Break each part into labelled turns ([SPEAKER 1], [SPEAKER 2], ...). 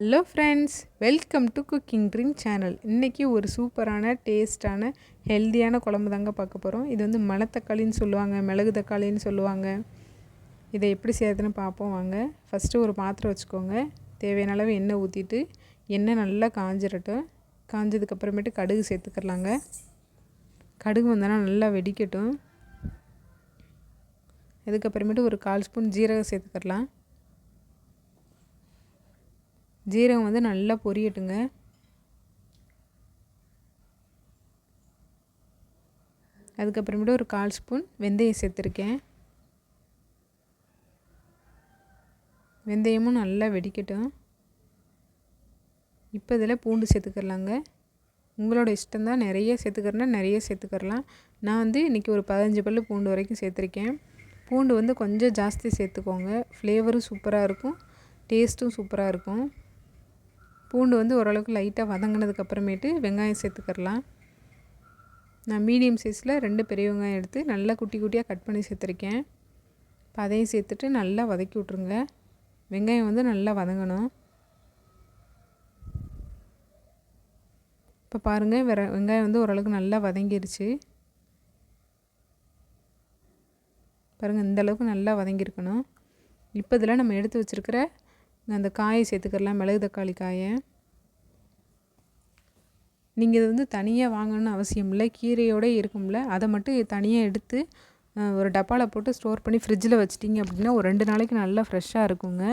[SPEAKER 1] Hello friends, welcome to cooking dream channel. இன்றைக்கி ஒரு சூப்பரான டேஸ்டான ஹெல்த்தியான குழம்பு தாங்க பார்க்க போகிறோம். இது வந்து மணத்தக்காளின்னு சொல்லுவாங்க, மிளகு தக்காளின்னு சொல்லுவாங்க. இதை எப்படி செய்யறதுன்னு பார்ப்போம் வாங்க. ஃபஸ்ட்டு ஒரு பாத்திரம் வச்சுக்கோங்க. தேவையான அளவு எண்ணெய் ஊற்றிட்டு எண்ணெய் நல்லா காஞ்சிடட்டும். காஞ்சதுக்கப்புறமேட்டு கடுகு சேர்த்துக்கலாங்க. கடுகு வந்தோன்னா நல்லா வெடிக்கட்டும். அதுக்கப்புறமேட்டு ஒரு 1/4 ஸ்பூன் ஜீரகம் சேர்த்துக்கலாம். ஜீரகம் வந்து நல்லா பொரியட்டுங்க. அதுக்கப்புறமேட்டு ஒரு 1/4 ஸ்பூன் வெந்தயம் சேர்த்துருக்கேன். வெந்தயமும் நல்லா வெடிக்கட்டும். இப்போ இதில் பூண்டு சேர்த்துக்கலாங்க. உங்களோட இஷ்டம்தான், நிறைய சேர்த்துக்கிறேன்னா நிறைய சேர்த்துக்கலாம். நான் வந்து இன்றைக்கி ஒரு 15 பல்லு பூண்டு வரைக்கும் சேர்த்துருக்கேன். பூண்டு வந்து கொஞ்சம் ஜாஸ்தி சேர்த்துக்கோங்க. ஃப்ளேவரும் சூப்பராக இருக்கும், டேஸ்ட்டும் சூப்பராக இருக்கும். பூண்டு வந்து ஓரளவுக்கு லைட்டாக வதங்கினதுக்கப்புறமேட்டு வெங்காயம் சேர்த்துக்கலாம். நான் மீடியம் சைஸில் 2 பெரிய வெங்காயம் எடுத்து நல்லா குட்டி குட்டியாக கட் பண்ணி சேர்த்துருக்கேன். இப்போ அதையும் சேர்த்துட்டு நல்லா வதக்கி விட்ருங்க. வெங்காயம் வந்து நல்லா வதங்கணும். இப்போ பாருங்கள், வெங்காயம் வந்து ஓரளவுக்கு நல்லா வதங்கிருச்சு. பாருங்கள், இந்தளவுக்கு நல்லா வதங்கியிருக்கணும். இப்போ இதில் நம்ம எடுத்து வச்சுருக்கிற அந்த காயை சேர்த்துக்கலாம், மிளகு தக்காளி காயை. நீங்கள் இது வந்து தனியாக வாங்கணும்னு அவசியம் இல்லை, கீரையோடு இருக்கும்ல, அதை மட்டும் தனியாக எடுத்து ஒரு டப்பாவில் போட்டு ஸ்டோர் பண்ணி ஃப்ரிட்ஜில் வச்சிட்டிங்க அப்படின்னா ஒரு 2 நாளைக்கு நல்லா ஃப்ரெஷ்ஷாக இருக்குங்க.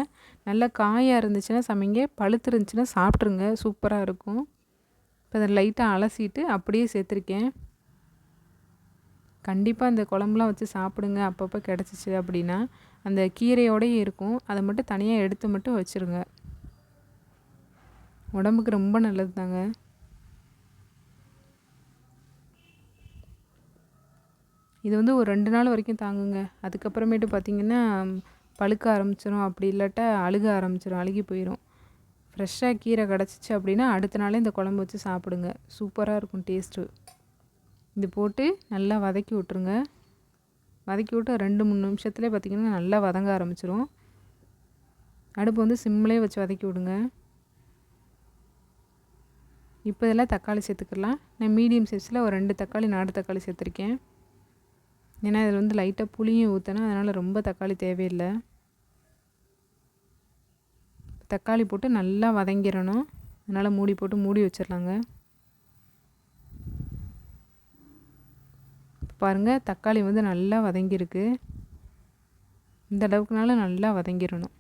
[SPEAKER 1] நல்லா காயாக இருந்துச்சுன்னா சமைங்க, பழுத்து இருந்துச்சுன்னா சாப்பிட்ருங்க, சூப்பராக இருக்கும். இப்போ அதை லைட்டாக அலசிட்டு அப்படியே சேர்த்துருக்கேன். கண்டிப்பாக அந்த குழம்புலாம் வச்சு சாப்பிடுங்க. அப்பப்போ கிடச்சிச்சு அப்படின்னா அந்த கீரையோடையே இருக்கும், அதை மட்டும் தனியாக எடுத்து மட்டும் வச்சுருங்க. உடம்புக்கு ரொம்ப நல்லது தாங்க. இது வந்து ஒரு 2 நாள் வரைக்கும் தாங்குங்க. அதுக்கப்புறமேட்டு பார்த்திங்கன்னா பழுக்க ஆரம்பிச்சிடும், அப்படி இல்லாட்டா அழுக ஆரம்பிச்சிடும், அழுகி போயிடும். ஃப்ரெஷ்ஷாக கீரை கிடச்சிச்சு அப்படின்னா அடுத்த நாளே இந்த குழம்பு வச்சு சாப்பிடுங்க, சூப்பராக இருக்கும் டேஸ்ட்டு. இது போட்டு நல்லா வதக்கி விட்ருங்க. வதக்கி விட்டு 2-3 நிமிஷத்துலேயே பார்த்திங்கன்னா நல்லா வதங்க ஆரம்பிச்சிடும். அடுப்பு வந்து சிம்லேயே வச்சு வதக்கி விடுங்க. இப்போ இதெல்லாம் தக்காளி சேர்த்துக்கலாம். நான் மீடியம் சைஸில் ஒரு 2 தக்காளி, நாட்டு தக்காளி சேர்த்துருக்கேன். ஏன்னா இதில் வந்து லைட்டாக புளியும் ஊற்றினா, அதனால் ரொம்ப தக்காளி தேவையில்லை. தக்காளி போட்டு நல்லா வதங்கிடணும், அதனால் மூடி போட்டு மூடி வச்சிடலாங்க. பாருங்கள், தக்காளி வந்து நல்லா வதங்கியிருக்கு. இந்த அளவுக்குனால நல்லா வதங்கிடணும்.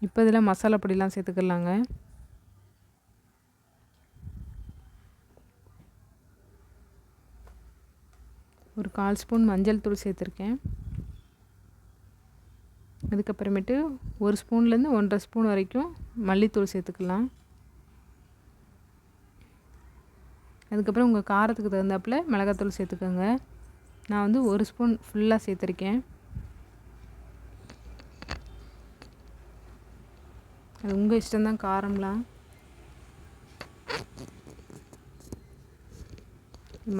[SPEAKER 1] இப்போ இதில் மசாலா பொடிலாம் சேர்த்துக்கலாங்க. ஒரு 1/4 ஸ்பூன் மஞ்சள் தூள் சேர்த்துருக்கேன். அதுக்கப்புறமேட்டு 1 ஸ்பூன்லேருந்து 1.5 ஸ்பூன் வரைக்கும் மல்லித்தூள் சேர்த்துக்கலாம். அதுக்கப்புறம் உங்கள் காரத்துக்கு தகுந்தாப்பில் மிளகாத்தூள் சேர்த்துக்கோங்க. நான் வந்து 1 ஸ்பூன் ஃபுல்லாக சேர்த்துருக்கேன். அது உங்கள் இஷ்டம்தான் காரம்லாம்.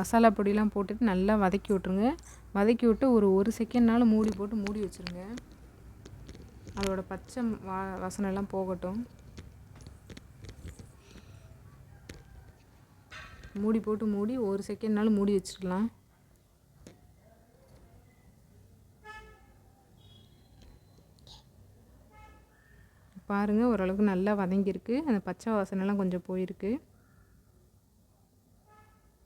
[SPEAKER 1] மசாலா பொடியெலாம் போட்டுட்டு நல்லா வதக்கி விட்ருங்க. வதக்கி விட்டு ஒரு செகண்ட்னாலும் மூடி போட்டு மூடி வச்சுருங்க. அதோட பச்சை வாசனைலாம் போகட்டும். மூடி போட்டு மூடி ஒரு செகண்ட்னாலும் மூடி வச்சுக்கலாம். பாருங்கள், ஓரளவுக்கு நல்லா வதங்கியிருக்கு. அந்த பச்சை வாசனைலாம் கொஞ்சம் போயிருக்கு.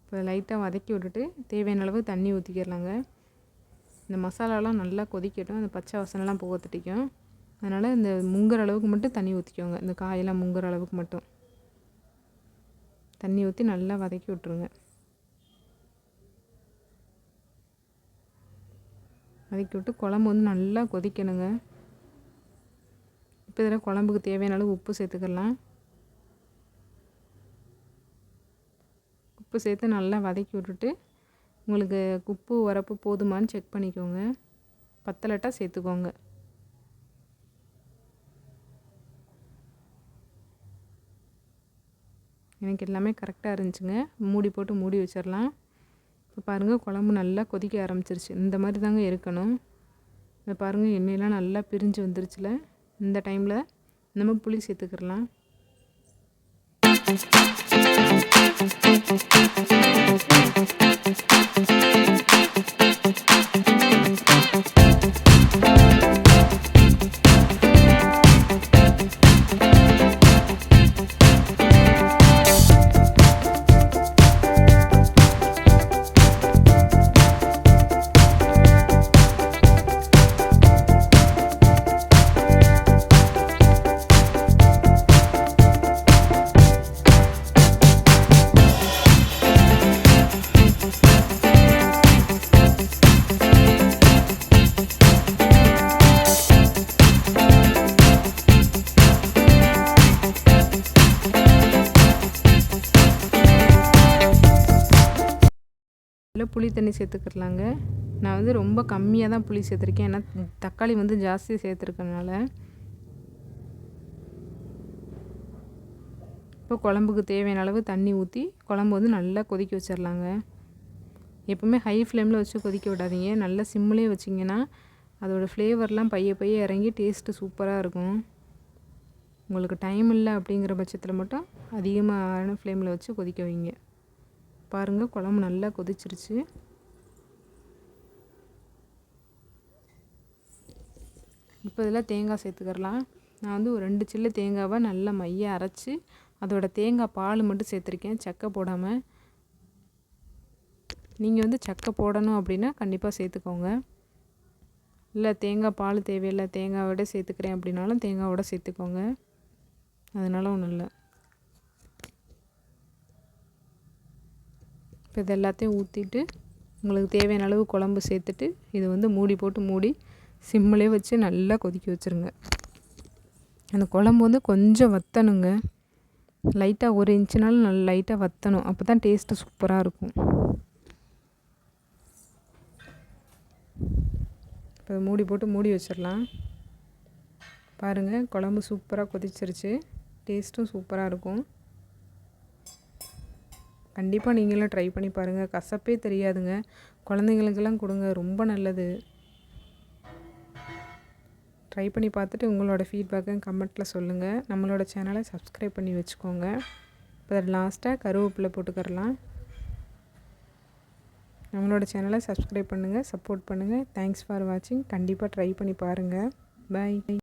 [SPEAKER 1] இப்போ லைட்டாக வதக்கி விட்டுட்டு தேவையான அளவு தண்ணி ஊற்றிக்கிறலாங்க. இந்த மசாலாலாம் நல்லா கொதிக்கட்டும், அந்த பச்சை வாசனைலாம் போக தட்டிக்கும். அதனால் இந்த முங்குற அளவுக்கு மட்டும் தண்ணி ஊற்றிக்கோங்க. இந்த காயெல்லாம் முங்குற அளவுக்கு மட்டும் தண்ணி ஊற்றி நல்லா வதக்கி விட்ருங்க. வதக்கி விட்டு குழம்பு வந்து நல்லா கொதிக்கணுங்க. இப்போ இதில் குழம்புக்கு தேவையான அளவு உப்பு சேர்த்துக்கலாம். உப்பு சேர்த்து நல்லா வதக்கி விட்டுட்டு உங்களுக்கு உப்பு உரப்பு போதுமானு செக் பண்ணிக்கோங்க. பத்தலட்டா சேர்த்துக்கோங்க. எனக்கு எல்லாமே கரெக்டாக இருந்துச்சுங்க. மூடி போட்டு மூடி வச்சிடலாம். இப்போ பாருங்கள் குழம்பு நல்லா கொதிக்க ஆரம்பிச்சிருச்சு. இந்த மாதிரி தாங்க இருக்கணும். இப்போ பாருங்கள் எண்ணெயெல்லாம் நல்லா பிரிஞ்சு வந்துருச்சுல. இந்த டைமில் நம்ம புளி சேர்த்துக்கிடலாம். புளி தண்ணி சேர்த்துக்கிடலாங்க. நான் வந்து ரொம்ப கம்மியாக தான் புளி சேர்த்துருக்கேன். ஏன்னா தக்காளி வந்து ஜாஸ்தி சேர்த்துருக்கனால. இப்போ குழம்புக்கு தேவையான அளவு தண்ணி ஊற்றி குழம்பு வந்து நல்லா கொதிக்க வச்சிடலாங்க. எப்போவுமே ஹை ஃப்ளேமில் வச்சு கொதிக்க விடாதீங்க. நல்லா சிம்லேயே வச்சிங்கன்னா அதோடய ஃப்ளேவர்லாம் பைய இறங்கி டேஸ்ட்டு சூப்பராக இருக்கும். உங்களுக்கு டைம் இல்லை அப்படிங்கிற பட்சத்தில் மட்டும் அதிகமான ஃப்ளேமில் வச்சு கொதிக்க வைங்க. பாருங்கள் குழம்பு நல்லா கொதிச்சிருச்சு. இப்போ இதில் தேங்காய் சேர்த்துக்கிடலாம். நான் வந்து ஒரு 2 சில்லு தேங்காவை நல்லா மைய அரைச்சி அதோட தேங்காய் பால் மட்டும் சேர்த்துருக்கேன், சக்கை போடாமல். நீங்கள் வந்து சக்கை போடணும் அப்படின்னா கண்டிப்பாக சேர்த்துக்கோங்க. இல்லை தேங்காய் பால் தேவையில்லை, தேங்காயோட சேர்த்துக்கிறேன் அப்படின்னாலும் தேங்காயோட சேர்த்துக்கோங்க. அதனால் ஒன்றும் இல்லை. இப்போ இது எல்லாத்தையும் ஊற்றிட்டு உங்களுக்கு தேவையான அளவு குழம்பு சேர்த்துட்டு இது வந்து மூடி போட்டு மூடி சிம்மிலே வச்சு நல்லா கொதிக்க வச்சுருங்க. அந்த குழம்பு வந்து கொஞ்சம் வற்றணுங்க. லைட்டாக 1 இன்ச்சுனாலும் நல்லா லைட்டாக வற்றணும். அப்போ தான் டேஸ்ட்டு சூப்பராக இருக்கும். இப்போ மூடி போட்டு மூடி வச்சிடலாம். பாருங்கள் குழம்பு சூப்பராக கொதிச்சிருச்சு. டேஸ்ட்டும் சூப்பராக இருக்கும். கண்டிப்பாக நீங்களும் ட்ரை பண்ணி பாருங்கள். கசப்பே தெரியாதுங்க. குழந்தைங்களுக்கெல்லாம் கொடுங்க, ரொம்ப நல்லது. ட்ரை பண்ணி பார்த்துட்டு உங்களோட ஃபீட்பேக்கை கமெண்ட்டில் சொல்லுங்கள். நம்மளோட சேனலை சப்ஸ்கிரைப் பண்ணி வச்சுக்கோங்க. இப்போ லாஸ்ட்டாக கருவேப்பிலை போட்டுக்கிறலாம். நம்மளோட சேனலை சப்ஸ்கிரைப் பண்ணுங்கள், சப்போர்ட் பண்ணுங்கள். தேங்க்ஸ் ஃபார் வாட்சிங். கண்டிப்பாக ட்ரை பண்ணி பாருங்கள். பாய்.